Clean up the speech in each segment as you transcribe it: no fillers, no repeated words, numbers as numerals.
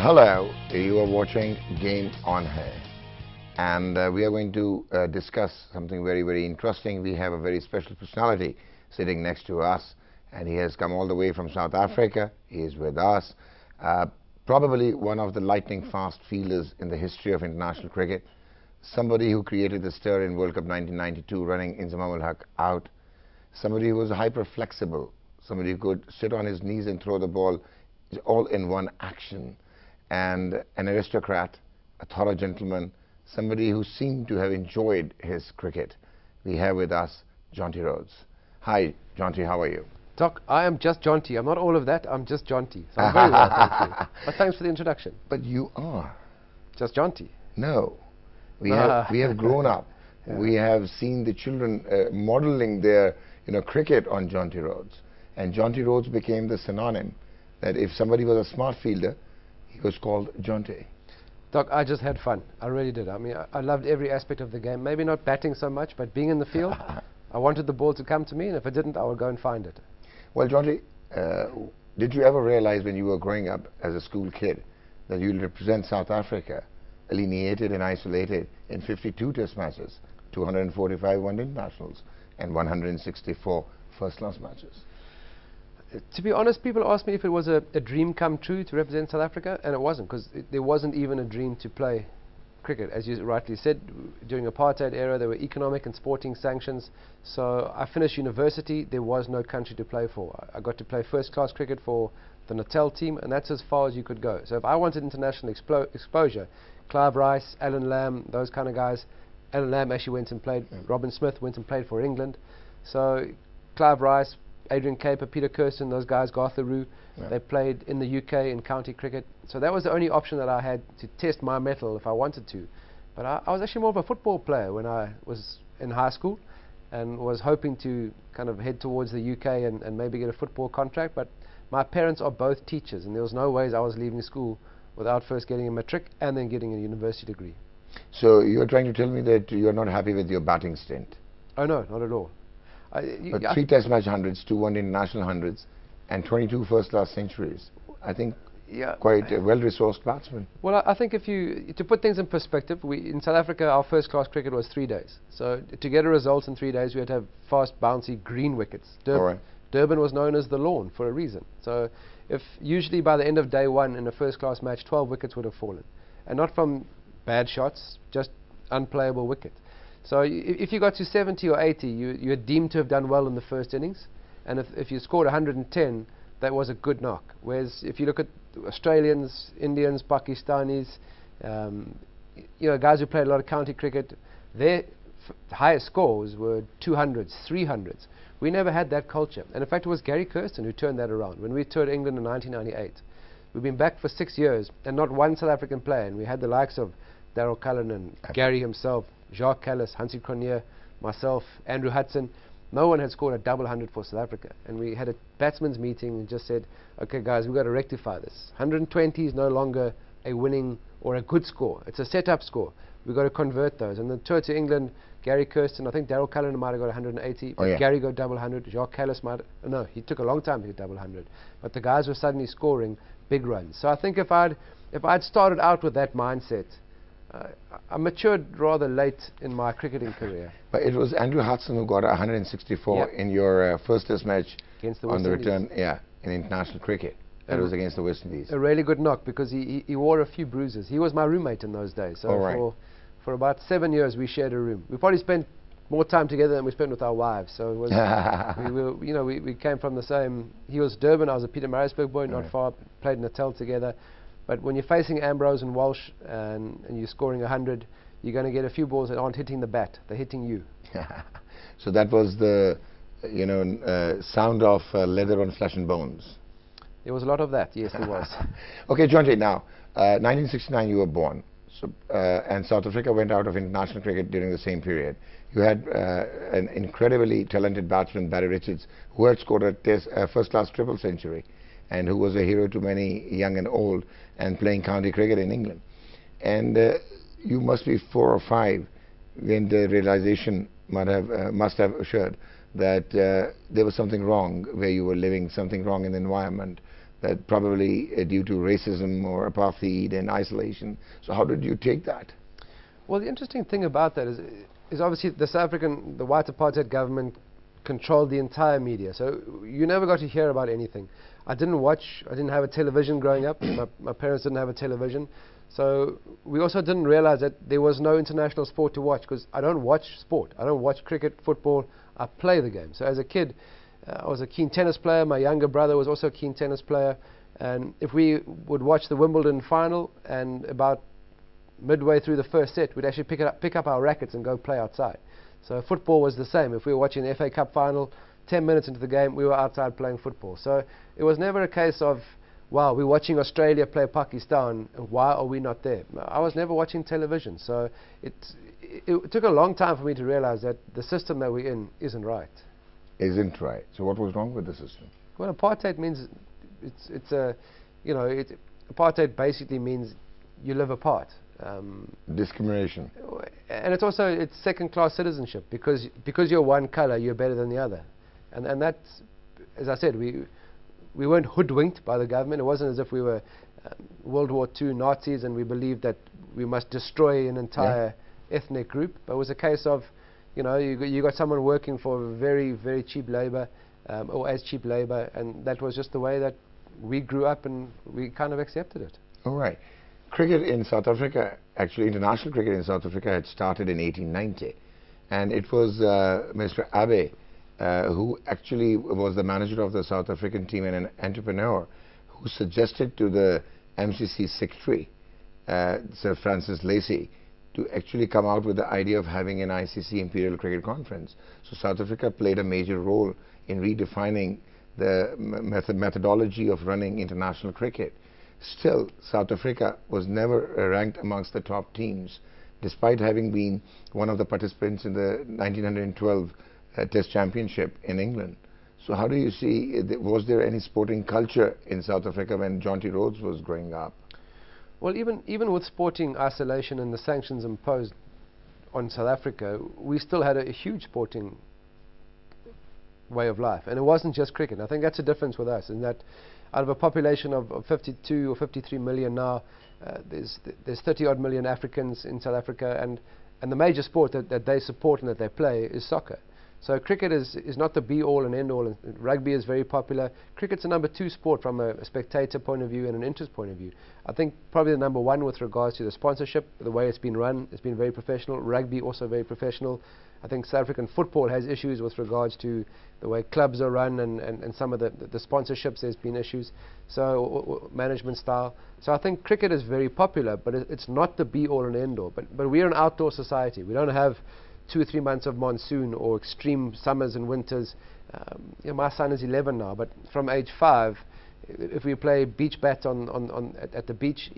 Hello, you are watching Game on Hai, and we are going to discuss something very, very interesting. We have a very special personality sitting next to us, and he has come all the way from South Africa. He is with us. Probably one of the lightning fast fielders in the history of international cricket. Somebody who created the stir in World Cup 1992, running Inzamam ul Haq out. Somebody who was hyper flexible. Somebody who could sit on his knees and throw the ball all in one action. And an aristocrat, a thorough gentleman, somebody who seemed to have enjoyed his cricket. We have with us Jonty Rhodes. Hi, Jonty, how are you? Doc, I am just Jonty. I'm not all of that, I'm just Jonty. So I'm very well, thank you. But thanks for the introduction. But you are. Just Jonty. No. We have grown up. Yeah. We have seen the children modeling their cricket on Jonty Rhodes. And Jonty Rhodes became the synonym that if somebody was a smart fielder, he was called Jonty. Doc, I just had fun. I really did. I mean, I loved every aspect of the game. Maybe not batting so much, but being in the field. I wanted the ball to come to me, and if it didn't, I would go and find it. Well, Jonty, did you ever realize when you were growing up as a school kid that you'll represent South Africa, alienated and isolated in 52 test matches, 245 one-day internationals, and 164 first-class matches? To be honest, people asked me if it was a dream come true to represent South Africa, and it wasn't, because there wasn't even a dream to play cricket. As you rightly said, during the apartheid era, there were economic and sporting sanctions. So I finished university, there was no country to play for. I got to play first-class cricket for the Natal team, and that's as far as you could go. So if I wanted international exposure, Clive Rice, Alan Lamb, those kind of guys. Alan Lamb actually went and played, Robin Smith went and played for England. So Clive Rice, Adrian Caper, Peter Kirsten, those guys, Garth Leroux, they played in the UK in county cricket. So that was the only option that I had to test my mettle if I wanted to. But I was actually more of a football player when I was in high school, and was hoping to kind of head towards the UK and maybe get a football contract. But my parents are both teachers, and there was no ways I was leaving school without first getting a matric and then getting a university degree. So you're trying to tell me that you're not happy with your batting stint? Oh no, not at all. But 3 test match hundreds, 2 one-day international hundreds, and 22 first-class centuries. I think quite a well-resourced batsman. Well, I think to put things in perspective, in South Africa, our first-class cricket was 3 days. So to get a result in 3 days, we had to have fast, bouncy, green wickets. Durban was known as the lawn for a reason. So if usually by the end of day one in a first-class match, 12 wickets would have fallen. And not from bad shots, just unplayable wickets. So if you got to 70 or 80, you're deemed to have done well in the first innings. And if you scored 110, that was a good knock. Whereas if you look at Australians, Indians, Pakistanis, guys who played a lot of county cricket, their highest scores were 200s, 300s. We never had that culture. And in fact, it was Gary Kirsten who turned that around. When we toured England in 1998, we've been back for 6 years, and not one South African player. And we had the likes of Darryl Cullinan, Gary himself, Jacques Callis, Hansie Cronje, myself, Andrew Hudson. No one had scored a double 100 for South Africa. And we had a batsman's meeting and just said, okay guys, we've got to rectify this. 120 is no longer a winning or a good score. It's a set-up score. We've got to convert those. And the tour to England, Gary Kirsten, I think Darryl Cullinan might have got 180, but Gary got double 100, Jacques Callis might, no, he took a long time to get double 100. But the guys were suddenly scoring big runs. So I think if I'd started out with that mindset, I matured rather late in my cricketing career. But it was Andrew Hudson who got 164 in your first test match against the on the return, in international cricket. That was against the West Indies. A really good knock, because he wore a few bruises. He was my roommate in those days. So for about 7 years we shared a room. We probably spent more time together than we spent with our wives. So it was we came from the same. He was Durban, I was a Pietermaritzburg boy, not far. Played Natal together. But when you're facing Ambrose and Walsh and you're scoring 100, you're going to get a few balls that aren't hitting the bat, they're hitting you. So that was the sound of leather on flesh and bones. There was a lot of that, yes there was. Okay, Jonty, now 1969 you were born, so, and South Africa went out of international cricket during the same period. You had an incredibly talented batsman, Barry Richards, who had scored a first-class triple century, and who was a hero to many young and old, and playing county cricket in England. And you must be 4 or 5 when the realization must have assured that there was something wrong where you were living, something wrong in the environment, that probably due to racism or apartheid and isolation. So how did you take that? Well, the interesting thing about that is obviously the the white apartheid government controlled the entire media. So you never got to hear about anything. I didn't have a television growing up. My parents didn't have a television. So we also didn't realize that there was no international sport to watch, because I don't watch sport. I don't watch cricket, football. I play the game. So as a kid, I was a keen tennis player. My younger brother was also a keen tennis player. And if we would watch the Wimbledon final, and about midway through the first set, we'd actually pick up our rackets and go play outside. So football was the same. If we were watching the FA Cup final, 10 minutes into the game, we were outside playing football. So it was never a case of, wow, we're watching Australia play Pakistan, and why are we not there? I was never watching television. So it took a long time for me to realize that the system that we're in isn't right. Isn't right. So what was wrong with the system? Well, apartheid means apartheid basically means you live apart. Discrimination. And it's second-class citizenship, because you're one color, you're better than the other. And that's, as I said, we weren't hoodwinked by the government. It wasn't as if we were World War II Nazis and we believed that we must destroy an entire ethnic group. But it was a case of, you got someone working for very, very cheap labor, or as cheap labor, and that was just the way that we grew up, and we kind of accepted it. All right. Cricket in South Africa, actually international cricket in South Africa, had started in 1890, and it was Mr. Abe who actually was the manager of the South African team and an entrepreneur, who suggested to the MCC secretary, Sir Francis Lacey, to actually come out with the idea of having an ICC Imperial Cricket Conference. So South Africa played a major role in redefining the methodology of running international cricket. Still, South Africa was never ranked amongst the top teams, despite having been one of the participants in the 1912 Test Championship in England. So how do you see, was there any sporting culture in South Africa when Jonty Rhodes was growing up? Well, even with sporting isolation and the sanctions imposed on South Africa, we still had a huge sporting way of life. And it wasn't just cricket. I think that's a difference with us, in that out of a population of 52 or 53 million now, there's 30 odd million Africans in South Africa, and the major sport that they support and that they play is soccer. So cricket is not the be-all and end-all. Rugby is very popular. Cricket's a number 2 sport from a spectator point of view and an interest point of view. I think probably the number 1 with regards to the sponsorship, the way it's been run. It's been very professional. Rugby also very professional. I think South African football has issues with regards to the way clubs are run, and some of the sponsorships. There's been issues, so management style. So I think cricket is very popular, but it's not the be-all and end-all. But we're an outdoor society. We don't have 2 or 3 months of monsoon or extreme summers and winters. My son is 11 now, but from age 5, if we play beach bat at the beach,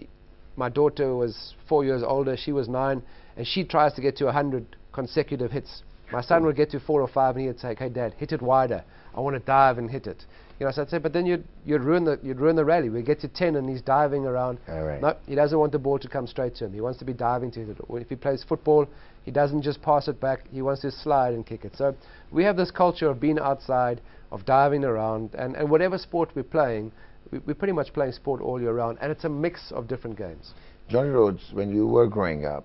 my daughter was 4 years older, she was 9, and she tries to get to 100 consecutive hits. My son would get to 4 or 5, and he'd say, "Hey, Dad, hit it wider. I want to dive and hit it." So I'd say, "But then you'd ruin the rally. We get to 10 and he's diving around." Right. No, he doesn't want the ball to come straight to him. He wants to be diving to hit it. Or if he plays football, he doesn't just pass it back. He wants to slide and kick it. So we have this culture of being outside, of diving around, and whatever sport we're playing, we're pretty much playing sport all year round, and it's a mix of different games. Jonty Rhodes, when you were growing up,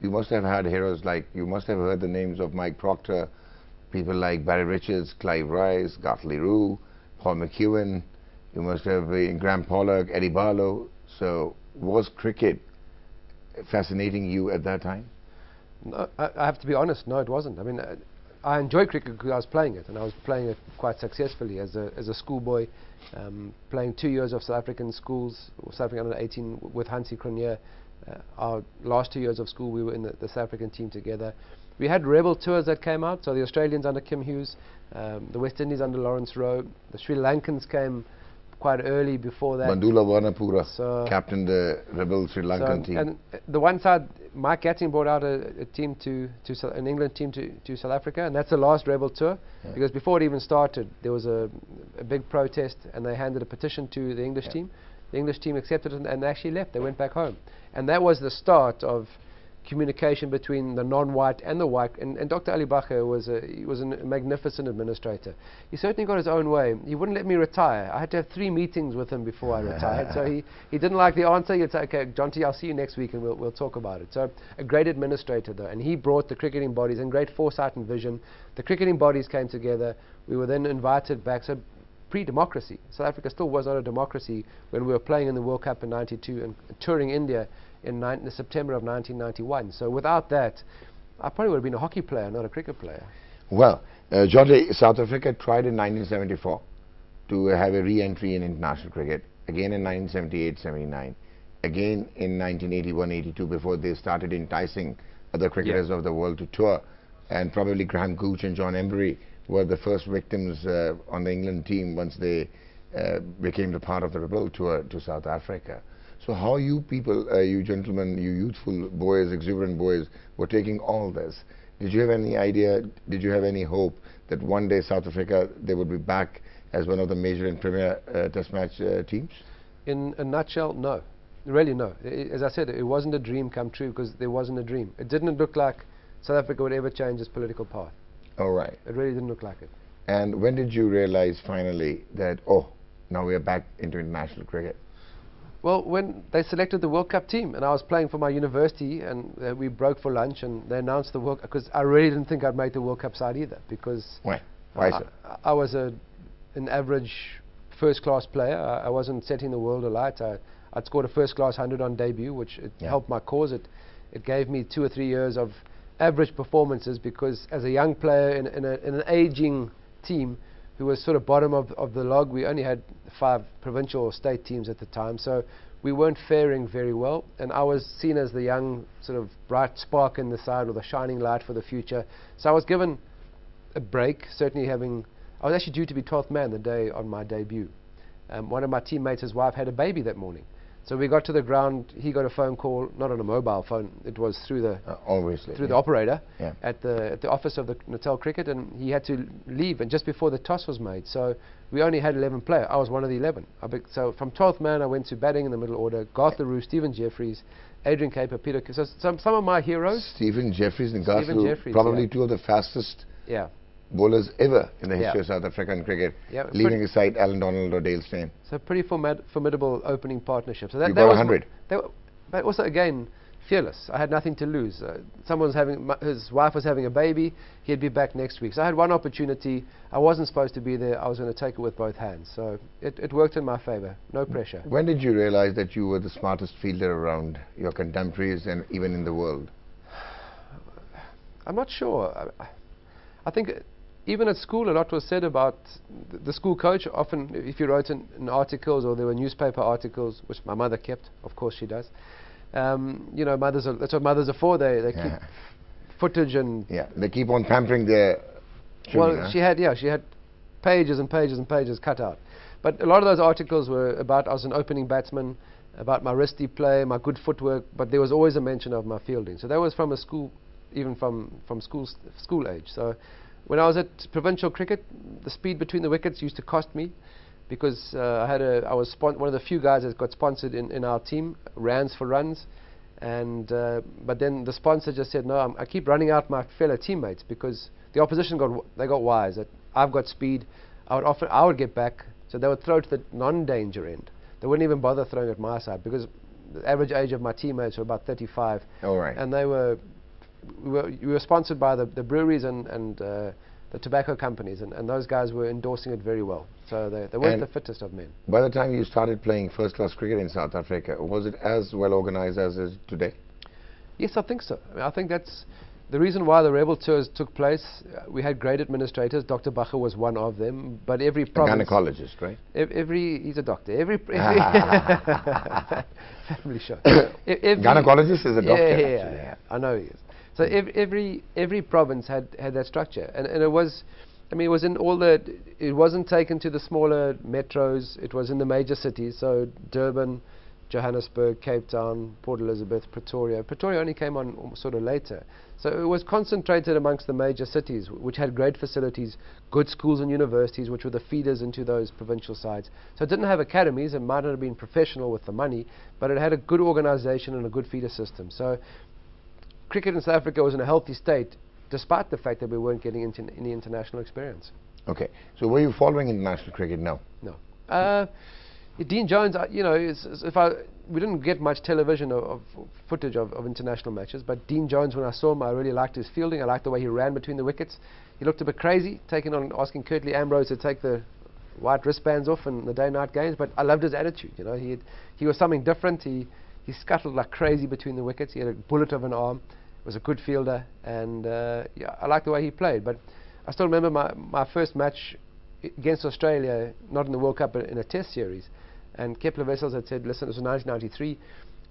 you must have had heroes you must have heard the names of Mike Proctor, people like Barry Richards, Clive Rice, Gartley Rue, Paul McEwen. You must have Graham Pollock, Eddie Barlow. So was cricket fascinating you at that time? No, I have to be honest, no, it wasn't. I mean, I enjoyed cricket because I was playing it, and I was playing it quite successfully as a schoolboy, playing 2 years of South African schools, South African under 18 with Hansie Cronje. Our last 2 years of school, we were in the South African team together. We had rebel tours that came out, so the Australians under Kim Hughes, the West Indies under Lawrence Rowe, the Sri Lankans came quite early before that. Bandula Warnapura captained the rebel Sri Lankan team. And the one side, Mike Gatting brought out a team an England team to South Africa, and that's the last rebel tour, because before it even started, there was a big protest, and they handed a petition to the English team. The English team accepted it, and they actually left. They went back home. And that was the start of communication between the non-white and the white. And Dr. Ali Bacher was a magnificent administrator. He certainly got his own way. He wouldn't let me retire. I had to have 3 meetings with him before I retired. So he didn't like the answer. He'd say, okay, Jonty, I'll see you next week and we'll talk about it. So a great administrator though. And he brought the cricketing bodies and great foresight and vision. The cricketing bodies came together. We were then invited back. So pre-democracy. South Africa still was not a democracy when we were playing in the World Cup in '92 and touring India in September of 1991. So without that, I probably would have been a hockey player, not a cricket player. Well, Jonty, South Africa tried in 1974 to have a re-entry in international cricket, again in 1978-79, again in 1981-82 before they started enticing other cricketers of the world to tour, and probably Graham Gooch and John Emburey were the first victims on the England team once they became the part of the rebuild tour to South Africa. So how you people, you gentlemen, you youthful boys, exuberant boys, were taking all this? Did you have any idea, did you have any hope that one day South Africa, they would be back as one of the major and premier test match teams? In a nutshell, no. Really, no. As I said, it wasn't a dream come true because there wasn't a dream. It didn't look like South Africa would ever change its political path. All right. It really didn't look like it. And when did you realize finally that, oh, now we are back into international cricket? Well, when they selected the World Cup team, and I was playing for my university, and we broke for lunch, and they announced the World Cup, because I really didn't think I'd make the World Cup side either, because why so? I was an average first-class player. I wasn't setting the world alight. I'd scored a first-class 100 on debut, which helped my cause. It gave me 2 or 3 years of average performances, because as a young player in an aging team who was sort of bottom of the log, we only had 5 provincial or state teams at the time, so we weren't faring very well, and I was seen as the young sort of bright spark in the side, or the shining light for the future. So I was given a break, certainly I was actually due to be 12th man the day on my debut. One of my teammates, his wife, had a baby that morning. So we got to the ground, he got a phone call, not on a mobile phone, it was through the the operator at the office of the Natal Cricket, and he had to leave, and just before the toss was made. So we only had 11 players. I was one of the 11. So from 12th man I went to batting in the middle order, Garth LaRue, Stephen Jeffries, Adrian Caper, Peter. So some of my heroes. Stephen Jeffries and Garth LaRue, probably 2 of the fastest bowlers ever in the history of South African cricket, leaving aside Alan Donald or Dale Steyn. So pretty formidable opening partnership. So that you got 100. But also, again, fearless. I had nothing to lose. His wife was having a baby. He'd be back next week. So I had one opportunity. I wasn't supposed to be there. I was going to take it with both hands. So it worked in my favor. No pressure. When did you realize that you were the smartest fielder around your contemporaries and even in the world? I'm not sure. I think even at school, a lot was said about the school coach. Often, if you wrote in articles, or there were newspaper articles, which my mother kept, of course she does. You know, that's what mothers are for. They keep footage and they keep on pampering their children. Well, she had pages and pages and pages cut out. But a lot of those articles were about I was an opening batsman, about my wristy play, my good footwork. But there was always a mention of my fielding. So that was from a school, even from school age. So when I was at provincial cricket, the speed between the wickets used to cost me, because I was one of the few guys that got sponsored in our team, Rands for Runs, and but then the sponsor just said, no, I keep running out my fellow teammates, because the opposition got wise that I've got speed. I would get back, so they would throw to the non-danger end. They wouldn't even bother throwing at my side, because the average age of my teammates were about 35, and we were sponsored by the breweries and the tobacco companies, and those guys were endorsing it very well. So they weren't the fittest of men. By the time you started playing first-class cricket in South Africa, was it as well organized as it is today? Yes, I think so. I mean, I think that's the reason why the Rebel Tours took place. We had great administrators. Dr. Bacher was one of them. But every province... A gynecologist, right? He's a doctor. Family show. Gynecologist is a doctor. Yeah. I know he is. So every province had that structure, and it was, I mean, it was in it wasn't taken to the smaller metros. It was in the major cities. So Durban, Johannesburg, Cape Town, Port Elizabeth, Pretoria. Pretoria only came on sort of later. So it was concentrated amongst the major cities, which had great facilities, good schools and universities, which were the feeders into those provincial sides. So it didn't have academies. It might not have been professional with the money, but it had a good organization and a good feeder system. So cricket in South Africa was in a healthy state, despite the fact that we weren't getting into any international experience. Okay. So were you following international cricket? No. No. Dean Jones, we didn't get much television of footage of international matches, but Dean Jones, when I saw him, I really liked his fielding. I liked the way he ran between the wickets. He looked a bit crazy, asking Curtly Ambrose to take the white wristbands off in the day-night games, but I loved his attitude. You know, he was something different. He scuttled like crazy between the wickets. He had a bullet of an arm. Was a good fielder, and yeah, I liked the way he played. But I still remember my first match against Australia, not in the World Cup, but in a Test series. And Kepler Wessels had said, listen, it was 1993,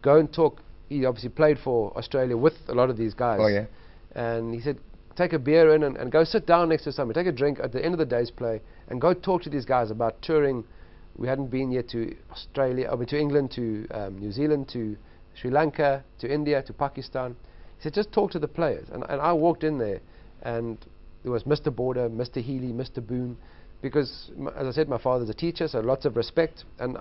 go and talk. He obviously played for Australia with a lot of these guys. Oh, yeah. And he said, take a beer in and go sit down next to somebody, take a drink at the end of the day's play, and go talk to these guys about touring. We hadn't been yet to Australia, to England, to New Zealand, to Sri Lanka, to India, to Pakistan. He said, just talk to the players. And I walked in there, and there was Mr. Border, Mr. Healy, Mr. Boone, because, as I said, my father's a teacher, so lots of respect. And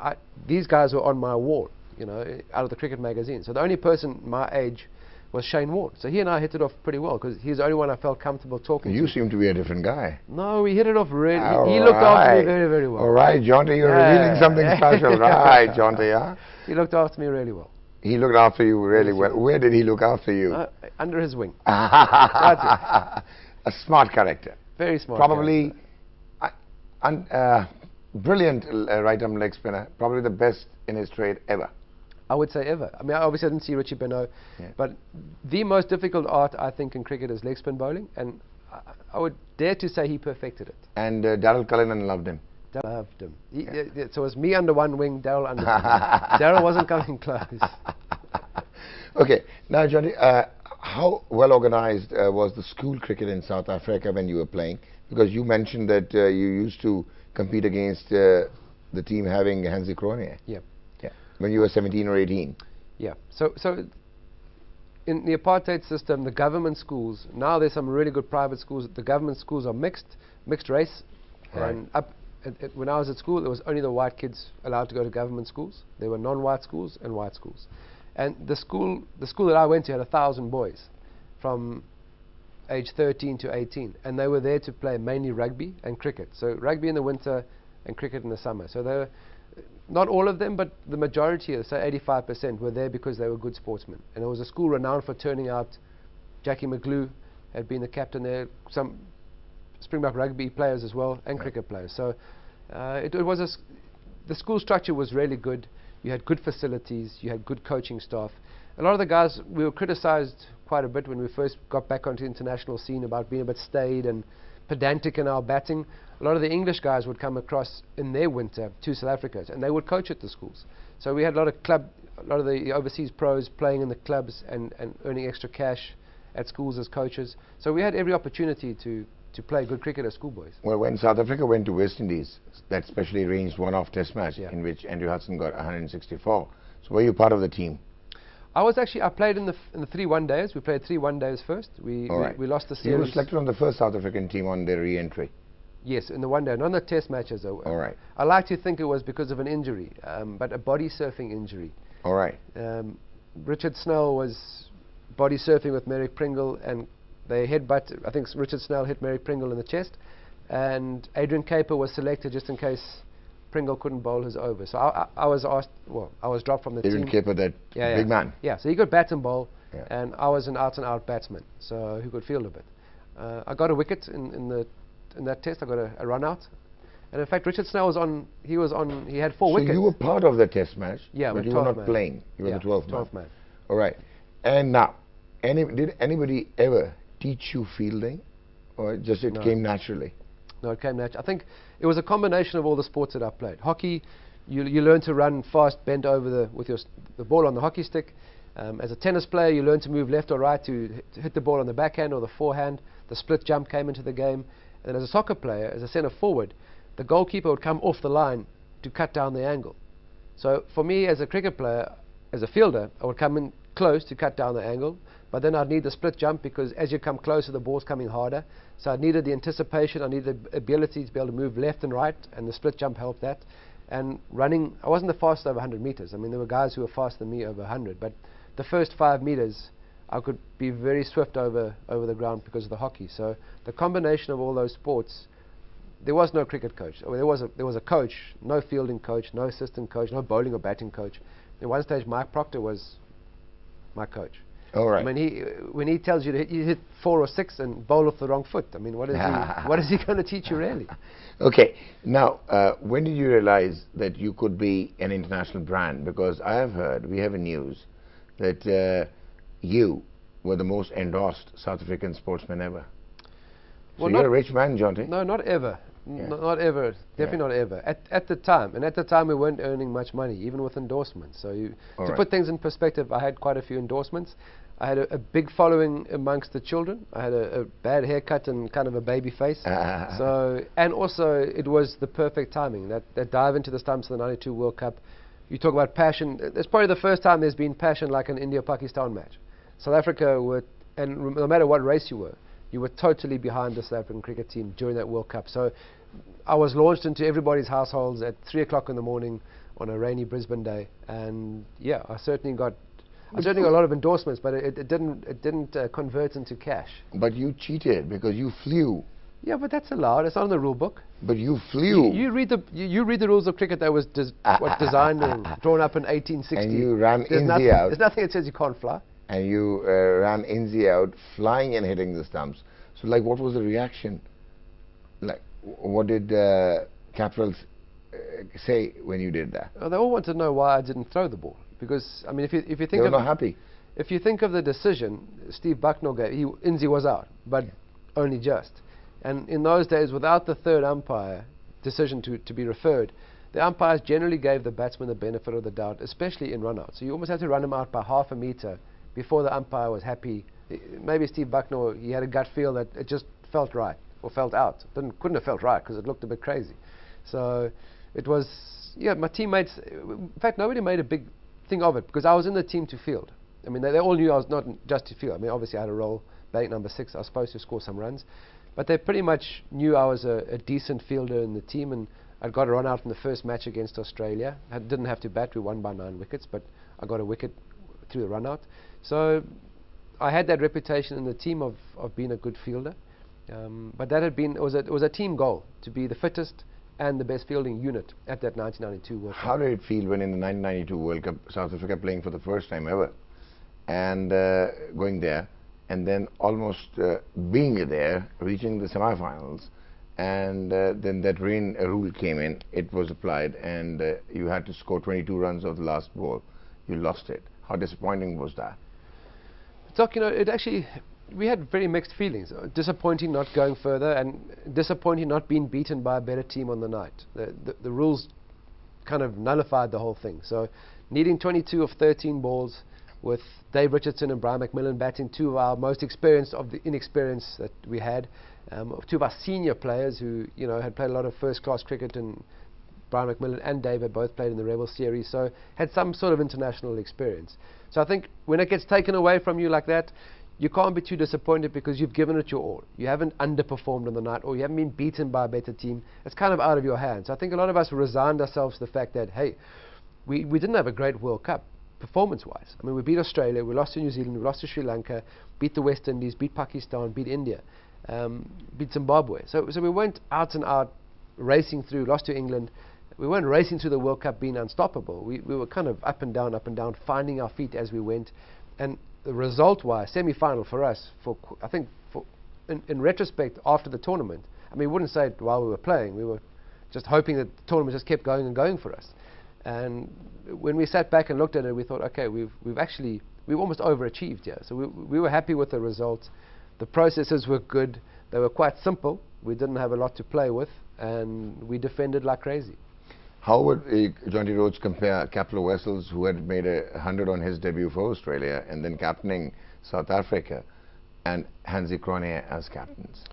these guys were on my wall, you know, out of the cricket magazine. So the only person my age was Shane Ward. So he and I hit it off pretty well, because he's the only one I felt comfortable talking to. You seem to be a different guy. No, we hit it off really. He looked after me very, very well. All right, Jonty, you're revealing something special. Right, Jonty, yeah? He looked after me really well. He looked after you really well. Where did he look after you? Under his wing. A smart character. Very smart. Probably brilliant right-arm leg spinner. Probably the best in his trade ever. I would say ever. I mean, obviously I didn't see Richie Benaud, but the most difficult art, I think, in cricket is leg spin bowling, and I would dare to say he perfected it. And Darryl Cullinan loved him. Loved him. So it was me under one wing, Darryl under the other. Darryl wasn't coming close. Okay, now Jonty, how well organized was the school cricket in South Africa when you were playing? Because you mentioned that you used to compete against the team having Hansie Cronje. Yeah. Yeah. When you were 17 or 18. Yeah. So in the apartheid system, the government schools, now there's some really good private schools. The government schools are mixed race. Right. And when I was at school, it was only the white kids allowed to go to government schools. There were non-white schools and white schools. And the school that I went to had 1,000 boys from age 13 to 18, and they were there to play mainly rugby and cricket. So rugby in the winter and cricket in the summer. So they were, not all of them, but the majority, say 85%, were there because they were good sportsmen. And it was a school renowned for turning out. Jackie McGlew had been the captain there, some Springbok rugby players as well, and cricket players. So the school structure was really good. You had good facilities, you had good coaching staff. A lot of the guys, we were criticized quite a bit when we first got back onto the international scene about being a bit staid and pedantic in our batting. A lot of the English guys would come across in their winter to South Africa, and they would coach at the schools. So we had a lot of the overseas pros playing in the clubs and earning extra cash at schools as coaches. So we had every opportunity to play good cricket as schoolboys. Well, when South Africa went to West Indies, that specially arranged one-off test match in which Andrew Hudson got 164. So were you part of the team? I played in the 3 one-days. We played 3 one-days first. We lost the series. You were selected on the first South African team on their re-entry? Yes, in the one-day, not on the test matches though. All right. I like to think it was because of an injury, but a body surfing injury. All right. Richard Snell was body surfing with Merrick Pringle, and they headbutt. I think Richard Snell hit Merrick Pringle in the chest, and Adrian Caper was selected just in case Pringle couldn't bowl his over. So I was asked, well, I was dropped from the team. Adrian Caper, that big man. Yeah, so he could bat and bowl, and I was an out-and-out batsman, so who could field a bit. I got a wicket in that test. I got a run out, and in fact Richard Snell was on. He had 4 wickets. So you were part of the test match, yeah, but you were not playing. You were the 12th man. All right. And now, did anybody ever teach you fielding, or just it came naturally? No, it came naturally. I think it was a combination of all the sports that I played. Hockey, you learn to run fast, bent over with the ball on the hockey stick. As a tennis player, you learn to move left or right to hit the ball on the backhand or the forehand. The split jump came into the game. And as a soccer player, as a centre forward, the goalkeeper would come off the line to cut down the angle. So for me, as a cricket player, as a fielder, I would come in close to cut down the angle, but then I'd need the split jump because as you come closer, the ball's coming harder. So I needed the anticipation, I needed the ability to be able to move left and right, and the split jump helped that. And running, I wasn't the fastest over 100 meters. I mean, there were guys who were faster than me over 100, but the first 5 meters, I could be very swift over the ground because of the hockey. So the combination of all those sports, there was no cricket coach. I mean, there was a coach, no fielding coach, no assistant coach, no bowling or batting coach. At one stage, Mike Proctor was my coach. All right. I mean, when he tells you to hit 4 or 6 and bowl off the wrong foot, I mean, what is he going to teach you really? Okay. Now, when did you realize that you could be an international brand? Because I have heard, we have a news, that you were the most endorsed South African sportsman ever. So well, you're a rich man, Jonty. No, not ever. Yeah. Not ever. Definitely not ever. At the time, we weren't earning much money, even with endorsements. So to put things in perspective, I had quite a few endorsements. I had a big following amongst the children. I had a bad haircut and kind of a baby face. And also, it was the perfect timing. That dive into the stumps of the '92 World Cup. You talk about passion. It's probably the first time there's been passion like an India-Pakistan match. South Africa were, and no matter what race you were totally behind the South African cricket team during that World Cup. So I was launched into everybody's households at 3 o'clock in the morning on a rainy Brisbane day. And yeah, I certainly got a lot of endorsements, but it didn't convert into cash. But you cheated because you flew. Yeah, but that's allowed. It's not in the rule book. But you flew. You read the rules of cricket that was designed and drawn up in 1860. And you ran Inzi out. There's nothing that says you can't fly. And you ran Inzi out, flying and hitting the stumps. So, like, what was the reaction? Like, what did Capitals say when you did that? Well, they all wanted to know why I didn't throw the ball. Because, I mean, if you think they were not happy. If you think of the decision Steve Bucknell gave, Inzi was out, but only just. And in those days, without the third umpire decision to be referred, the umpires generally gave the batsman the benefit of the doubt, especially in run-out. So you almost had to run him out by half a metre before the umpire was happy. Maybe Steve Bucknell, he had a gut feel that it just felt right, or felt out. Couldn't have felt right because it looked a bit crazy. So it was, yeah, my teammates, in fact, nobody made a big thing of it because I was in the team to field. I mean, they all knew I was not just to field. I mean, obviously I had a role, batting number 6, I was supposed to score some runs. But they pretty much knew I was a decent fielder in the team, and I'd got a run out in the first match against Australia. I didn't have to bat, we won by 9 wickets, but I got a wicket through the run out. So I had that reputation in the team of being a good fielder. But that had been, it was a team goal to be the fittest and the best fielding unit at that 1992 World Cup. How did it feel when in the 1992 World Cup, South Africa playing for the first time ever, and going there, and then almost being there, reaching the semi-finals, and then that rain rule came in, it was applied, and you had to score 22 runs of the last ball. You lost it. How disappointing was that? Doc, you know, it actually, we had very mixed feelings. Disappointing not going further, and disappointing not being beaten by a better team on the night. The rules kind of nullified the whole thing. So needing 22 of 13 balls, with Dave Richardson and Brian McMillan batting, 2 of our most experienced of the inexperience that we had, 2 of our senior players who, you know, had played a lot of first-class cricket, and Brian McMillan and Dave had both played in the Rebel series, so had some sort of international experience. So I think when it gets taken away from you like that, you can't be too disappointed because you've given it your all. You haven't underperformed on the night, or you haven't been beaten by a better team. It's kind of out of your hands. I think a lot of us resigned ourselves to the fact that, hey, we didn't have a great World Cup performance-wise. I mean, we beat Australia, we lost to New Zealand, we lost to Sri Lanka, beat the West Indies, beat Pakistan, beat India, beat Zimbabwe. So we weren't out and out racing through, lost to England. We weren't racing through the World Cup being unstoppable. We were kind of up and down, finding our feet as we went. And the result-wise, semi-final for us, I think in retrospect, after the tournament, I mean, we wouldn't say it while we were playing. We were just hoping that the tournament just kept going and going for us. And when we sat back and looked at it, we thought, okay, we've almost overachieved here. So we were happy with the results. The processes were good. They were quite simple. We didn't have a lot to play with, and we defended like crazy. How would Jonty Rhodes compare Capello Wessels, who had made 100 on his debut for Australia, and then captaining South Africa, and Hansie Cronje as captains?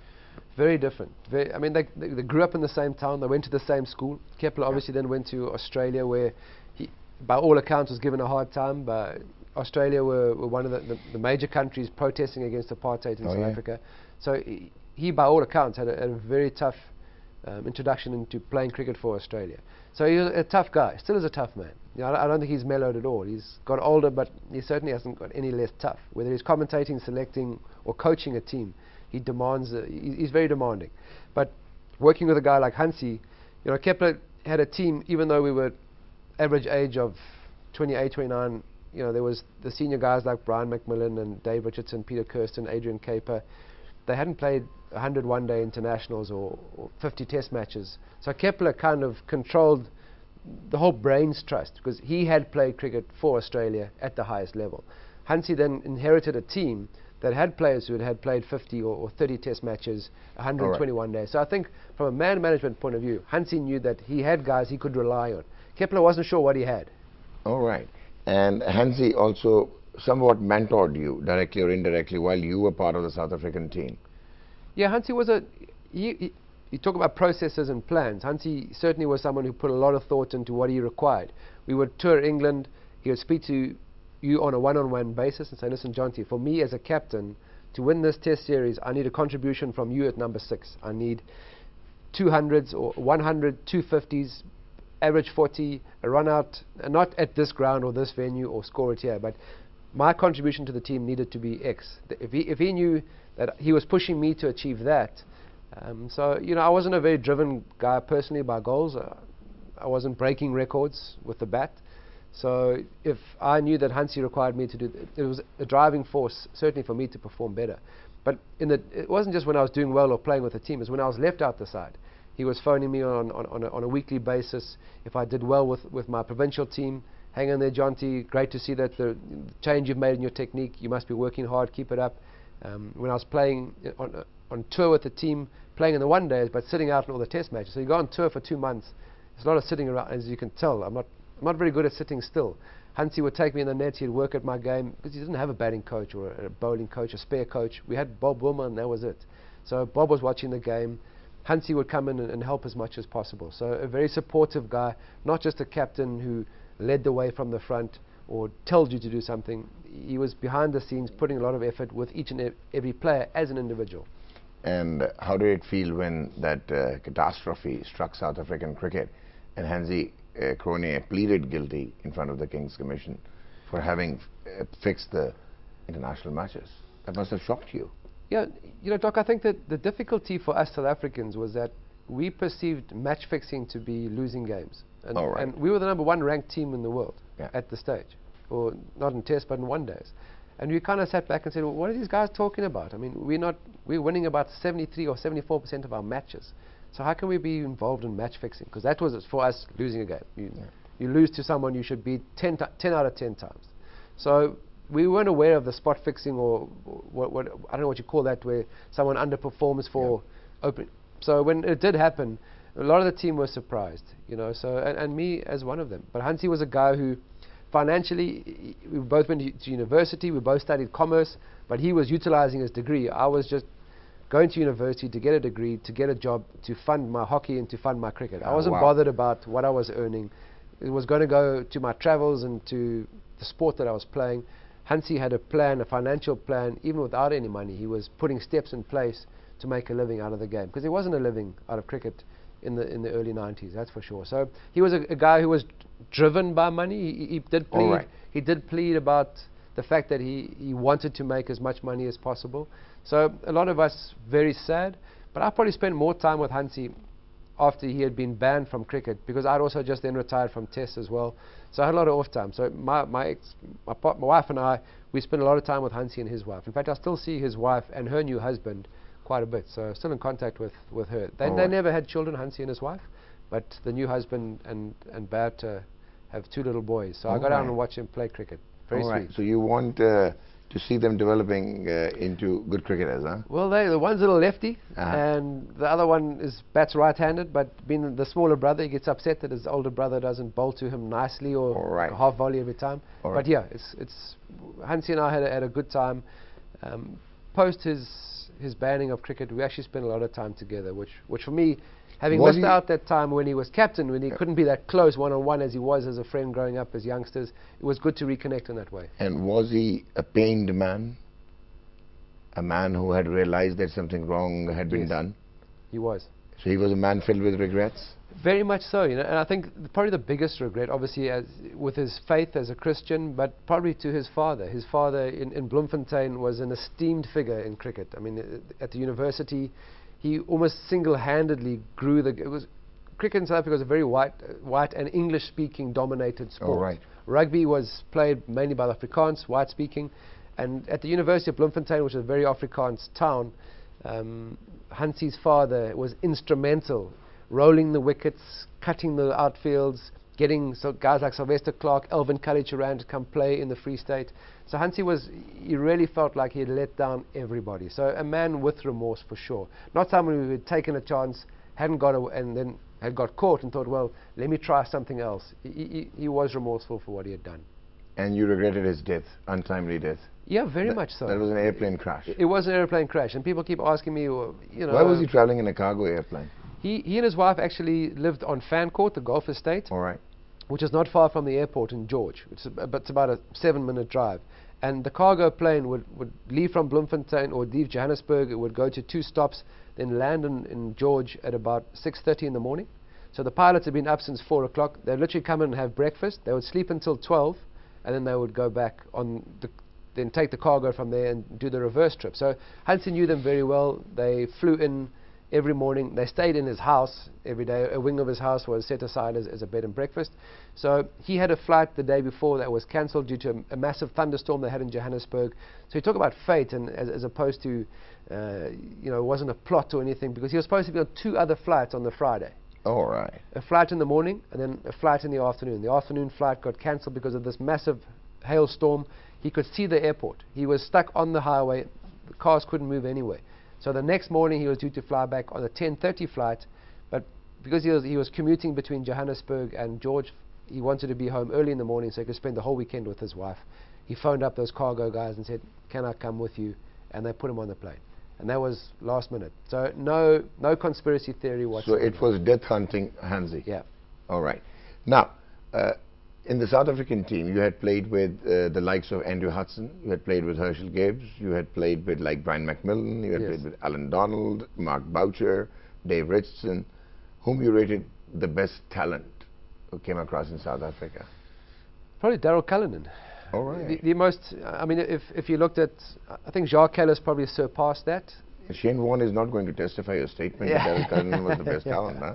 Very different. I mean, they grew up in the same town. They went to the same school. Capello obviously then went to Australia, where he, by all accounts, was given a hard time. But Australia were one of the major countries protesting against apartheid in South Africa. So he, by all accounts, had a very tough introduction into playing cricket for Australia. So he's a tough guy, still is a tough man. You know, I don't think he's mellowed at all. He's got older, but he certainly hasn't got any less tough. Whether he's commentating, selecting, or coaching a team, he demands. He's very demanding. But working with a guy like Hansie, you know, Kepler had a team, even though we were average age of 28, 29. You know, there was the senior guys like Brian McMillan and Dave Richardson, Peter Kirsten, Adrian Caper. They hadn't played 100 one-day internationals or 50 test matches. So Kepler kind of controlled the whole brains trust, because he had played cricket for Australia at the highest level. Hansie then inherited a team that had players who had played 50 or 30 test matches, 121 days. So I think from a man management point of view, Hansie knew that he had guys he could rely on. Kepler wasn't sure what he had. All right. And Hansie also somewhat mentored you, directly or indirectly, while you were part of the South African team. Yeah, Hansie was you talk about processes and plans. Hansie certainly was someone who put a lot of thought into what he required. We would tour England. He would speak to you on a one-on-one basis and say, listen, Jonty, for me as a captain, to win this test series, I need a contribution from you at number 6. I need 200s or 100, 250s, average 40, a run out, not at this ground or this venue or score it here, but my contribution to the team needed to be X. If he knew that he was pushing me to achieve that, so, you know, I wasn't a very driven guy personally by goals. I wasn't breaking records with the bat. So if I knew that Hansie required me to do it, was a driving force certainly for me to perform better. But it wasn't just when I was doing well or playing with the team, it was when I was left out the side. He was phoning me on a weekly basis. If I did well with my provincial team, hang in there, Jonty, great to see that the change you've made in your technique, you must be working hard, keep it up. When I was playing on tour with the team, playing in the one days, but sitting out in all the test matches. So you go on tour for 2 months. There's a lot of sitting around, as you can tell. I'm not very good at sitting still. Hansie would take me in the net. He'd work at my game because he didn't have a batting coach or a bowling coach, a spare coach. We had Bob Wilmer, and that was it. So Bob was watching the game. Hansie would come in and help as much as possible. So a very supportive guy, not just a captain who led the way from the front or told you to do something. He was behind the scenes putting a lot of effort with each and every player as an individual. And how did it feel when that catastrophe struck South African cricket and Hansie Cronje pleaded guilty in front of the King's Commission for having fixed the international matches? That must have shocked you. Yeah, you know, Doc, I think that the difficulty for us South Africans was that we perceived match fixing to be losing games. And, and we were the #1 ranked team in the world at the stage, or not in test but in one days. And we kind of sat back and said, well, what are these guys talking about? I mean, we're winning about 73 or 74% of our matches. So how can we be involved in match fixing? Because that was for us losing a game. You lose to someone you should beat 10 out of 10 times. So we weren't aware of the spot fixing or what I don't know what you call that, where someone underperforms for open. So when it did happen, a lot of the team were surprised, you know. So and me as one of them. But Hansie was a guy who, financially, we both went to university. We both studied commerce, but he was utilizing his degree. I was just going to university to get a degree, to get a job, to fund my hockey and to fund my cricket. I wasn't bothered about what I was earning. It was going to go to my travels and to the sport that I was playing. Hansie had a plan, a financial plan, even without any money. He was putting steps in place to make a living out of the game, because there wasn't a living out of cricket in the early 90s, that's for sure. So he was a guy who was driven by money. He did plead. He did plead about the fact that he wanted to make as much money as possible. So a lot of us very sad. But I probably spent more time with Hansie after he had been banned from cricket, because I'd also just then retired from Tests as well. So I had a lot of off time. So my wife and I, we spent a lot of time with Hansie and his wife. In fact, I still see his wife and her new husband quite a bit, so still in contact with her. They never had children, Hansie and his wife, but the new husband and Bert have 2 little boys. So I go down and watch him play cricket. Very sweet. So you want to see them developing into good cricketers, huh? Well, the one's a little lefty, and the other one bats right-handed, but being the smaller brother, he gets upset that his older brother doesn't bowl to him nicely or a half volley every time. But yeah, it's Hansie and I had a good time. Post his banning of cricket, we actually spent a lot of time together, which for me, having missed out that time when he was captain, when he couldn't be that close one-on-one as he was as a friend growing up as youngsters, it was good to reconnect in that way. And was he a pained man? A man who had realized that something wrong had been done? He was. So he was a man filled with regrets? Very much so, you know, and I think probably the biggest regret, obviously, with his faith as a Christian, but probably to his father. His father in Bloemfontein was an esteemed figure in cricket. I mean, at the university, he almost single-handedly grew cricket in South Africa was a very white and English-speaking dominated sport. Oh, right. Rugby was played mainly by the Afrikaans, white-speaking, and at the University of Bloemfontein, which is a very Afrikaans town, Hansie's father was instrumental, rolling the wickets, cutting the outfields, getting guys like Sylvester Clarke, Elvin Kallicharran to come play in the Free State. So he really felt like he had let down everybody. So a man with remorse for sure. Not someone who had taken a chance, hadn't got and then had got caught and thought, well, let me try something else. He was remorseful for what he had done. And you regretted his death, untimely death? Yeah, very much so. That was an airplane crash? It was an airplane crash, and people keep asking me, well, you know... Why was he traveling in a cargo airplane? He and his wife actually lived on Fancourt, the Golf Estate, All right. which is not far from the airport in George. It's about a 7-minute drive. And the cargo plane would leave from Bloemfontein or leave Johannesburg. It would go to 2 stops, then land in George at about 6:30 in the morning. So the pilots had been up since 4 o'clock. They'd literally come in and have breakfast. They would sleep until 12, and then they would go back then take the cargo from there and do the reverse trip. So Hansie knew them very well. They flew in every morning. They stayed in his house every day. A wing of his house was set aside as a bed and breakfast. So he had a flight the day before that was cancelled due to a massive thunderstorm they had in Johannesburg. So he talked about fate, and as opposed to, you know, it wasn't a plot or anything, because he was supposed to be on 2 other flights on the Friday. All right. A flight in the morning and then a flight in the afternoon. The afternoon flight got cancelled because of this massive hailstorm. He could see the airport. He was stuck on the highway. The cars couldn't move anyway. So the next morning he was due to fly back on a 10:30 flight, but because he was commuting between Johannesburg and George, he wanted to be home early in the morning so he could spend the whole weekend with his wife. He phoned up those cargo guys and said, "Can I come with you?" And they put him on the plane. And that was last minute. So no conspiracy theory whatsoever. So it was death hunting Hansie. Yeah. All right. Now, in the South African team, you had played with the likes of Andrew Hudson, you had played with Herschel Gibbs, you had played with like Brian McMillan, you had Yes. played with Alan Donald, Mark Boucher, Dave Richardson. Whom you rated the best talent who came across in South Africa? Probably Daryl Cullinan. All right. The most, I mean, if you looked at, I think Jacques Callis probably surpassed that. Shane Warne is not going to testify your statement that Daryl Cullinan was the best talent, huh?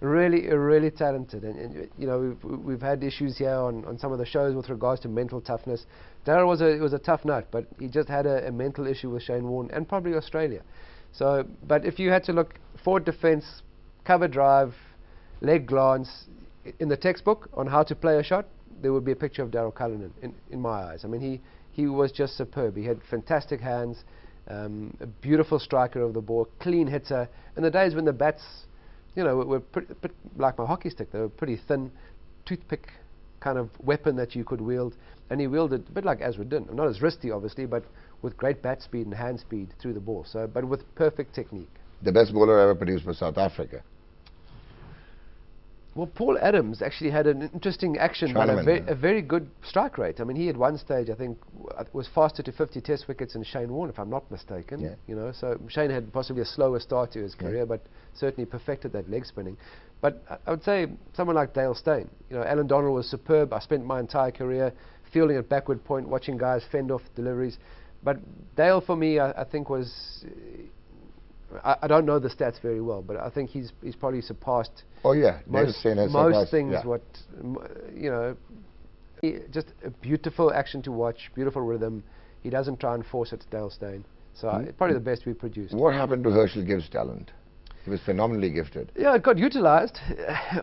Really talented, and you know, we've had issues here on some of the shows with regards to mental toughness. Daryl was a tough nut, but he just had a mental issue with Shane Warne and probably Australia. So, but if you had to look forward defence, cover drive, leg glance, in the textbook on how to play a shot, there would be a picture of Daryl Cullinan in my eyes. I mean, he was just superb. He had fantastic hands, a beautiful striker of the ball, clean hitter. In the days when the bats, you know, were bit like my hockey stick. They were pretty thin, toothpick kind of weapon that you could wield. And he wielded a bit like Azruddin. Not as wristy, obviously, but with great bat speed and hand speed through the ball. So, but with perfect technique. The best bowler ever produced for South Africa? Well, Paul Adams actually had an interesting action, but a very good strike rate. I mean, he at one stage, I think, was faster to 50 test wickets than Shane Warne, if I'm not mistaken. Yeah. You know, so Shane had possibly a slower start to his career, but certainly perfected that leg spinning. But I would say someone like Dale Steyn. You know, Alan Donald was superb. I spent my entire career fielding at backward point, watching guys fend off deliveries. But Dale, for me, I think was... I don't know the stats very well, but I think he's probably surpassed. Oh yeah, most things. Yeah. What you know, just a beautiful action to watch, beautiful rhythm. He doesn't try and force it to Dale Steyn. So probably the best we produced. What happened to Herschel Gibbs' talent? He was phenomenally gifted. Yeah, it got utilised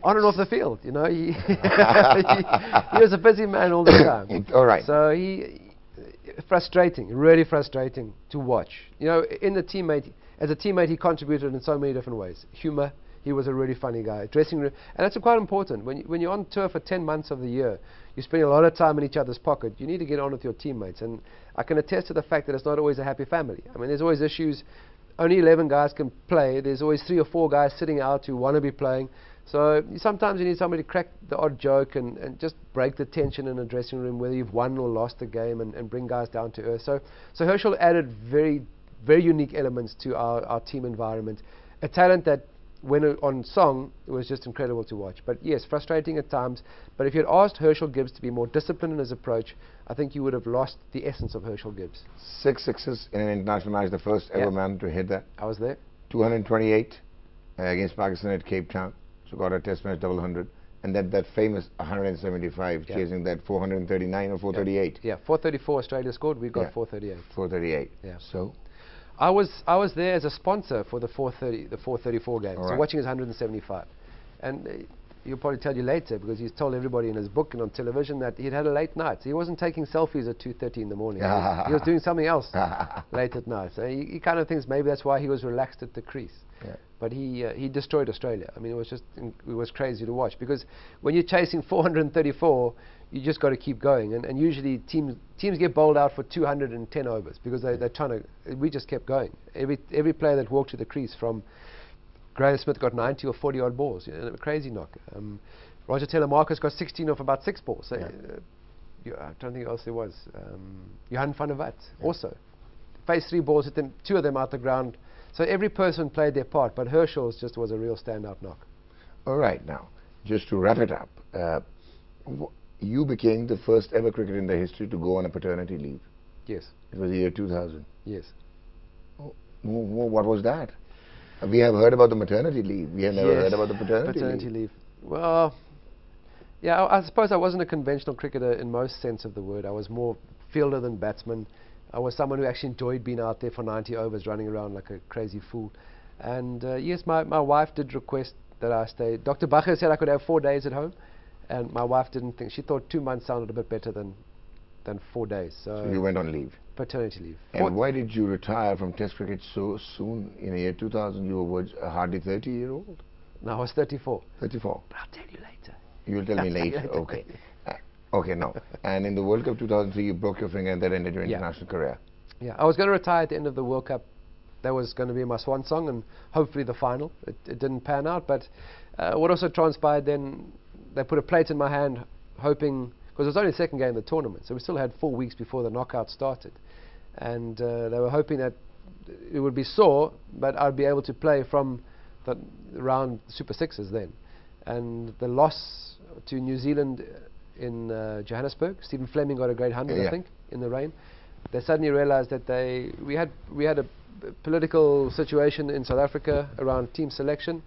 on and off the field. You know, he was a busy man all the time. All right. So frustrating, really frustrating to watch. You know, as a teammate, he contributed in so many different ways. Humour, he was a really funny guy. Dressing room, and that's quite important. When you're on tour for 10 months of the year, you spend a lot of time in each other's pocket. You need to get on with your teammates. And I can attest to the fact that it's not always a happy family. I mean, there's always issues. Only 11 guys can play. There's always 3 or 4 guys sitting out who want to be playing. So sometimes you need somebody to crack the odd joke and just break the tension in a dressing room, whether you've won or lost the game, and bring guys down to earth. So Herschel added very unique elements to our team environment. A talent that on song, it was just incredible to watch. But yes, frustrating at times. But if you had asked Herschel Gibbs to be more disciplined in his approach, I think you would have lost the essence of Herschel Gibbs. 6 sixes in an international match, the first ever man to hit that. I was there. 228 against Pakistan at Cape Town, so got a test match double 100. And then that famous 175, chasing that 439 or 438. Yeah, 434 Australia scored, we got 438. 438. Yeah. So? I was there as a sponsor for the 434 game, so watching his 175. And he'll probably tell you later, because he's told everybody in his book and on television that he'd had a late night. So he wasn't taking selfies at 2:30 in the morning. He was doing something else late at night. So he kind of thinks maybe that's why he was relaxed at the crease. Yeah. But he destroyed Australia. I mean, it was crazy to watch, because when you're chasing 434, you just got to keep going. And usually teams get bowled out for 210 overs, because they're trying to. We just kept going. Every player that walked to the crease, from Graham Smith got 90 or 40 odd balls, a crazy knock. Roger Taylor Marcus got 16 off about 6 balls. So, I don't think else there was. Johan van der Walt also faced 3 balls, hit them, 2 of them out the ground. So every person played their part, but Herschel's just was a real standout knock. All right, now, just to wrap it up, you became the first ever cricketer in the history to go on a paternity leave. Yes. It was the year 2000. Yes. What was that? We have heard about the maternity leave. We have never heard about the paternity leave. Well, yeah, I suppose I wasn't a conventional cricketer in most sense of the word. I was more fielder than batsman. I was someone who actually enjoyed being out there for 90 overs, running around like a crazy fool. And yes, my wife did request that I stay. Dr. Bacher said I could have 4 days at home, and my wife didn't think. She thought 2 months sounded a bit better than 4 days. So you went on leave? Paternity leave. And why did you retire from Test cricket so soon? In the year 2000, you were hardly 30-year-old? No, I was 34. 34. But I'll tell you later. You'll tell me later. Okay. Okay, no. And in the World Cup 2003, you broke your finger, and that ended your international career. Yeah, I was going to retire at the end of the World Cup. That was going to be my swan song, and hopefully the final. It didn't pan out, but what also transpired then, they put a plate in my hand, hoping, because it was only the second game of the tournament, so we still had 4 weeks before the knockout started. And they were hoping that it would be sore, but I'd be able to play from the round Super Sixes then. And the loss to New Zealand in Johannesburg, Stephen Fleming got a great 100, I think, in the rain. They suddenly realized that we had a political situation in South Africa around team selection,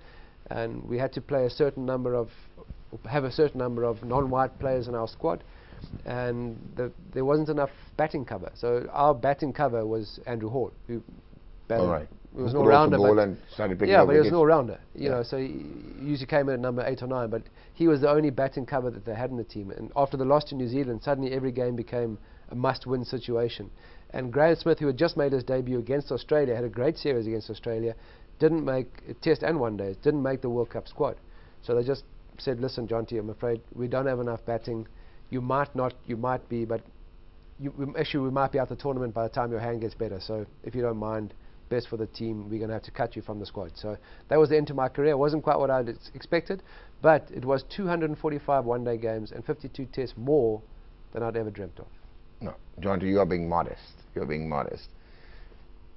and we had to play have a certain number of non-white players in our squad, and there wasn't enough batting cover. So our batting cover was Andrew Hall, who batted. All right. He was an all-rounder, but he was an all-rounder. You know, so he usually came in at number 8 or 9, but he was the only batting cover that they had in the team. And after the loss to New Zealand, suddenly every game became a must-win situation. And Graham Smith, who had just made his debut against Australia, had a great series against Australia, didn't make Test and One Days, didn't make the World Cup squad. So they just said, listen, Jonty, I'm afraid we don't have enough batting. You might not, you might be, but actually we might be out the tournament by the time your hand gets better. So if you don't mind, best for the team, we're going to have to cut you from the squad. So that was the end of my career. It wasn't quite what I'd expected, but it was 245 one-day games and 52 tests more than I'd ever dreamt of. No, Jonty, you are being modest. You're being modest.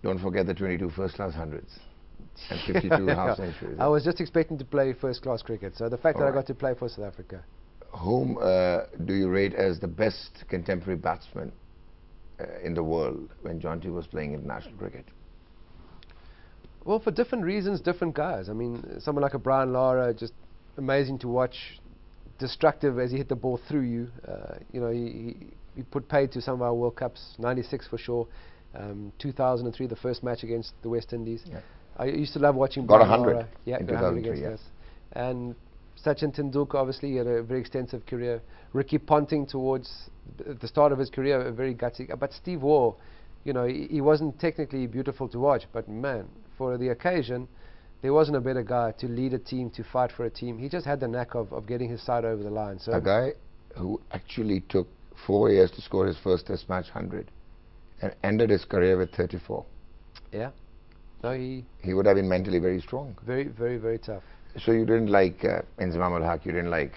Don't forget the 22 first-class hundreds and 52 half centuries. I was just expecting to play first-class cricket, so the fact that I got to play for South Africa. Whom do you rate as the best contemporary batsman in the world when Jonty was playing international cricket? Well, for different reasons, different guys. I mean, someone like a Brian Lara, just amazing to watch, destructive as he hit the ball through you. You know, he put paid to some of our World Cups, 96 for sure, 2003, the first match against the West Indies. Yeah. I used to love watching Got Brian 100 Lara. Yeah, in got 100 2003, against us. And Sachin Tendulkar, obviously, had a very extensive career. Ricky Ponting towards the start of his career, a very gutsy. But Steve Waugh, you know, he wasn't technically beautiful to watch, but man, for the occasion, there wasn't a better guy to lead a team, to fight for a team. He just had the knack of getting his side over the line. So a guy who actually took 4 years to score his first Test match 100 and ended his career with 34. Yeah. No, he would have been mentally very strong. Very, very, very tough. So you didn't like Inzamam ul-Haq, you didn't like...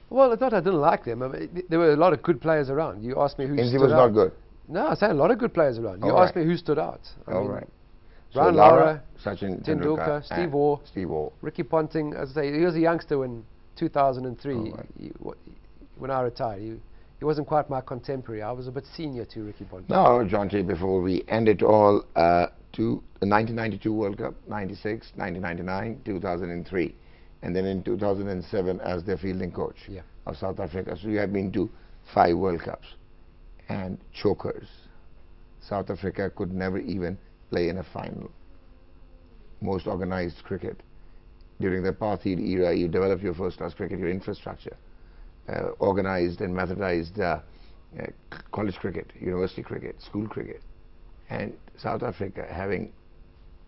Well, it's not I didn't like them. I mean, there were a lot of good players around. You asked me who stood out. Inzi was not good? No, I said a lot of good players around. You asked me who stood out. All right. Brian Lara, Sachin Tendulkar, Steve Waugh, Ricky Ponting. As I say, he was a youngster when 2003 when I retired. He wasn't quite my contemporary. I was a bit senior to Ricky Ponting. Now, Jonty, before we end it all, to the 1992 World Cup, 96, 1999, 2003, and then in 2007 as their fielding coach of South Africa. So you have been to 5 World Cups and chokers. South Africa could never even play in a final. Most organized cricket. During the apartheid era, you developed your first-class cricket, your infrastructure, organized and methodized college cricket, university cricket, school cricket. And South Africa,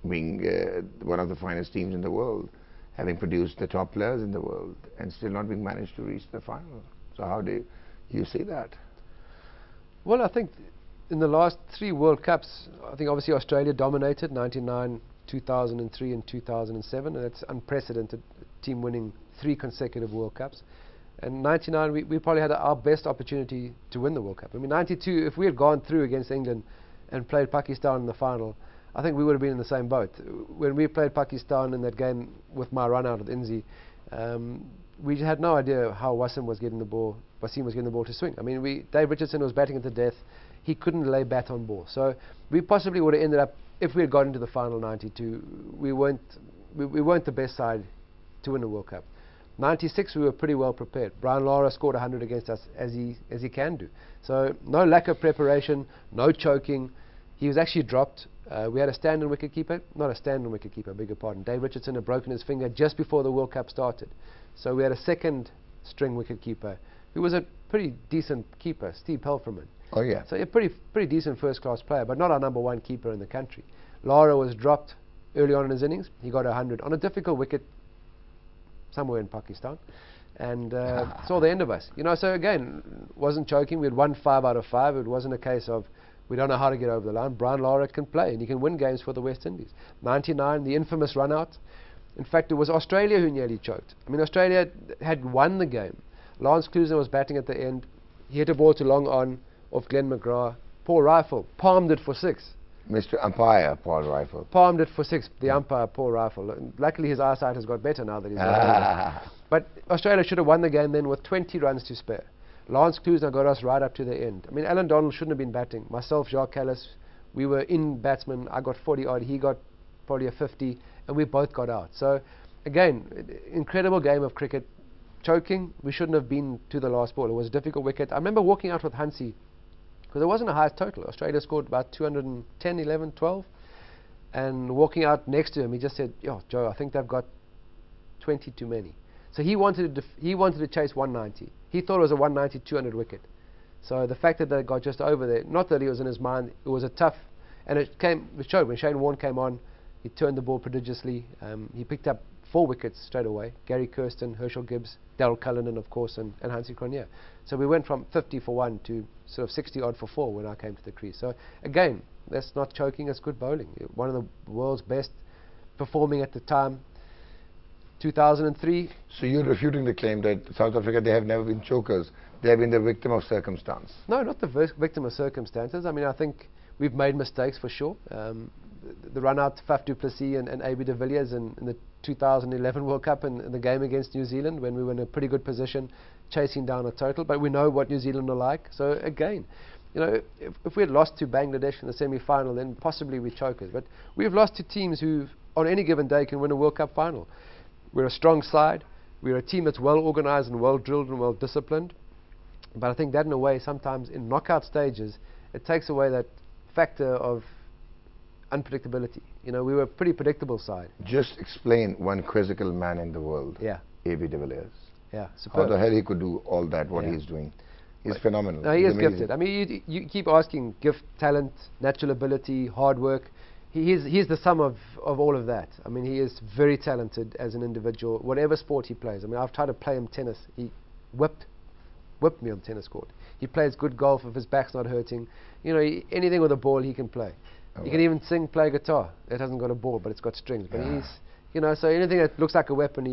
being one of the finest teams in the world, having produced the top players in the world, and still not being managed to reach the final. So how do you see that? Well, I think in the last 3 World Cups, I think obviously Australia dominated, 99, 2003 and 2007, and that's unprecedented, team winning 3 consecutive World Cups. And 99, we probably had our best opportunity to win the World Cup. I mean, 92, if we had gone through against England and played Pakistan in the final, I think we would have been in the same boat. When we played Pakistan in that game with my run out at Inzi, we had no idea how Wasim was getting the ball to swing. I mean, Dave Richardson was batting it to death. He couldn't lay bat on ball. So we possibly would have ended up, if we had gotten to the final 92, we weren't the best side to win the World Cup. 96, we were pretty well prepared. Brian Lara scored 100 against us, as he can do. So no lack of preparation, no choking. He was actually dropped. We had a stand-in wicketkeeper, not a stand-in wicketkeeper, beg your pardon. Dave Richardson had broken his finger just before the World Cup started. So we had a second-string wicketkeeper who was a pretty decent keeper, Steve Pelferman. Oh yeah. So a pretty decent first-class player, but not our ¡1 keeper in the country. Lara was dropped early on in his innings. He got 100 on a difficult wicket somewhere in Pakistan, and saw the end of us. So again, wasn't choking. We had won 5 out of 5. It wasn't a case of we don't know how to get over the line. Brian Lara can play, and he can win games for the West Indies. 99, the infamous run-out. In fact, it was Australia who nearly choked. I mean, Australia had won the game. Lance Klusener was batting at the end. He hit a ball to long on off Glenn McGrath. Poor Rifle palmed it for 6. Mr. Umpire, Paul Rifle. Palmed it for 6, the umpire, Paul Rifle. Luckily, his eyesight has got better now that he's older. But Australia should have won the game then with 20 runs to spare. Lance Klusener got us right up to the end. I mean, Alan Donald shouldn't have been batting. Myself, Jacques Callis, we were in batsmen. I got 40 odd, he got probably a 50, and we both got out. So, again, incredible game of cricket. Choking, we shouldn't have been to the last ball. It was a difficult wicket. I remember walking out with Hansie, because it wasn't a high total. Australia scored about 210, 11, 12. And walking out next to him, he just said, "Yo, Joe, I think they've got 20 too many." So he wanted to chase 190. He thought it was a 190, 200 wicket. So the fact that they got just over there, not that he was in his mind, it was a tough, and it showed when Shane Warne came on. He turned the ball prodigiously. He picked up 4 wickets straight away. Gary Kirsten, Herschel Gibbs, Darryl Cullinan, of course, and Hansie Cronje. So we went from 50 for 1 to sort of 60 odd for 4 when I came to the crease. So again, that's not choking, it's good bowling. One of the world's best performing at the time. 2003. So you're refuting the claim that South Africa, they have never been chokers. They have been the victim of circumstance. No, not the victim of circumstances. I mean, I think we've made mistakes for sure. The run out to Faf du Plessis and A.B. de Villiers in the 2011 World Cup in the game against New Zealand, when we were in a pretty good position chasing down a total, but we know what New Zealand are like. So again, if we had lost to Bangladesh in the semi-final, then possibly we're chokers. But we've lost to teams who on any given day can win a World Cup final. We're a strong side. We're a team that's well organized and well drilled and well disciplined. But I think that in a way, sometimes in knockout stages, it takes away that factor of unpredictability. We were a pretty predictable side. Just explain one quizzical man in the world. Yeah. A.B. de Villiers. Yeah, superb. How the hell he could do all that, what he's doing. He's phenomenal. No, he is gifted. I mean, you keep asking gift, talent, natural ability, hard work. He's the sum of all of that. I mean, he is very talented as an individual, whatever sport he plays. I mean, I've tried to play him tennis. He whipped me on the tennis court. He plays good golf if his back's not hurting. Anything with a ball he can play. He can even play guitar. It hasn't got a ball, but it's got strings. But he's, so anything that looks like a weapon,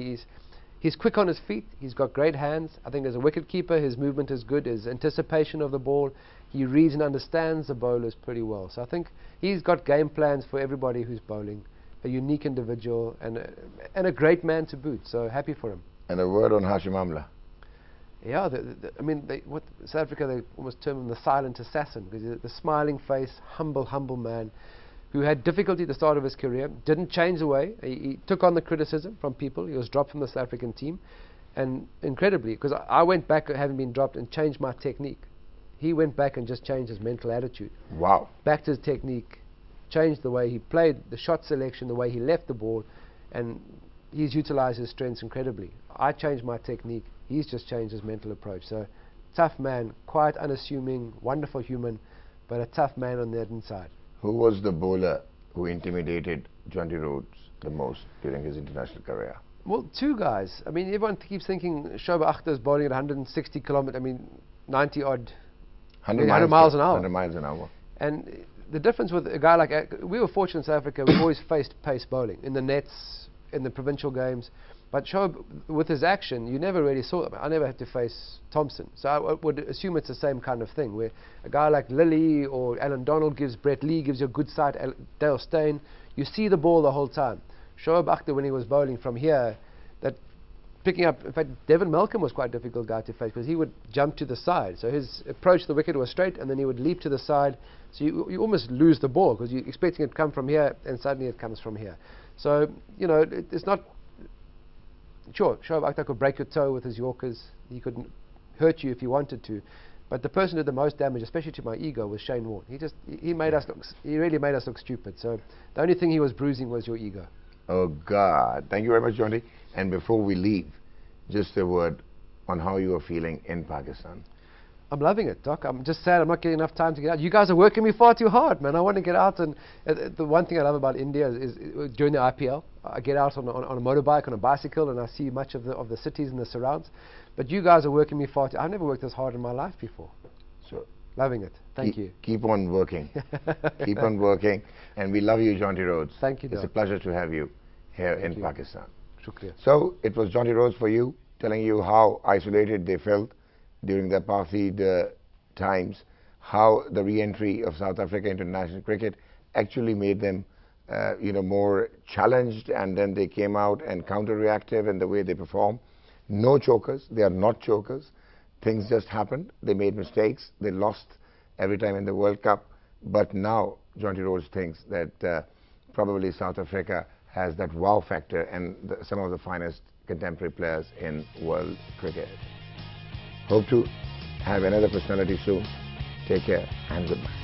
he's quick on his feet. He's got great hands. I think as a wicket keeper, his movement is good. His anticipation of the ball, He reads and understands the bowlers pretty well. So I think he's got game plans for everybody who's bowling. A unique individual and a great man to boot. So happy for him. And a word on Hashim Amla. Yeah, I mean, what South Africa, they almost term him the silent assassin, because he's the smiling face, humble man, who had difficulty at the start of his career, didn't change the way. He took on the criticism from people. He was dropped from the South African team, and incredibly, because I went back having been dropped and changed my technique. He went back and just changed his mental attitude. Wow. Back to his technique, changed the way he played, the shot selection, the way he left the ball, and he's utilized his strengths incredibly. I changed my technique. He's just changed his mental approach. So, tough man, quite unassuming, wonderful human, but a tough man on the inside. Who was the bowler who intimidated Jonty Rhodes the most during his international career? Well, two guys. I mean, everyone keeps thinking Shoaib Akhtar's bowling at 160 kilometers, 90 odd, 100 miles an hour. 100 miles an hour. And the difference with a guy like, we were fortunate in South Africa, we always faced pace bowling in the nets, in the provincial games. But Shoaib, with his action, you never really saw him. I never had to face Thompson. So I would assume it's the same kind of thing, where a guy like Lilly or Alan Donald gives Brett Lee, gives you a good sight, Dale Steyn, you see the ball the whole time. Shoaib Akhtar, when he was bowling from here, that picking up, in fact, Devon Malcolm was quite a difficult guy to face, because he would jump to the side. So his approach to the wicket was straight, and then he would leap to the side. So you almost lose the ball, because you're expecting it to come from here, and suddenly it comes from here. So, it's not... Sure, Shoaib Akhtar could break your toe with his Yorkers. He could hurt you if he wanted to. But the person who did the most damage, especially to my ego, was Shane Warne. He made us look... He really made us look stupid. So the only thing he was bruising was your ego. Oh, God. Thank you very much, Jonty. And before we leave, just a word on how you are feeling in Pakistan. I'm loving it, Doc. I'm just sad I'm not getting enough time to get out. You guys are working me far too hard, man. I want to get out. And the one thing I love about India is during the IPL, I get out on a motorbike, on a bicycle, and I see much of the cities and the surrounds. But you guys are working me far too... I've never worked this hard in my life before. So loving it. Thank you. Keep on working. Keep on working. And we love you, Jonty Rhodes. Thank you, Doc. It's a pleasure to have you here in Pakistan. Shukriya. So it was Jonty Rhodes for you, telling you how isolated they felt during the apartheid times, how the re-entry of South Africa into national cricket actually made them more challenged, and then they came out and counter-reactive in the way they perform. No chokers. They are not chokers. Things just happened. They made mistakes. They lost every time in the World Cup. But now Jonty Rhodes thinks that probably South Africa has that wow factor and some of the finest contemporary players in world cricket. Hope to have another personality soon. Take care and goodbye.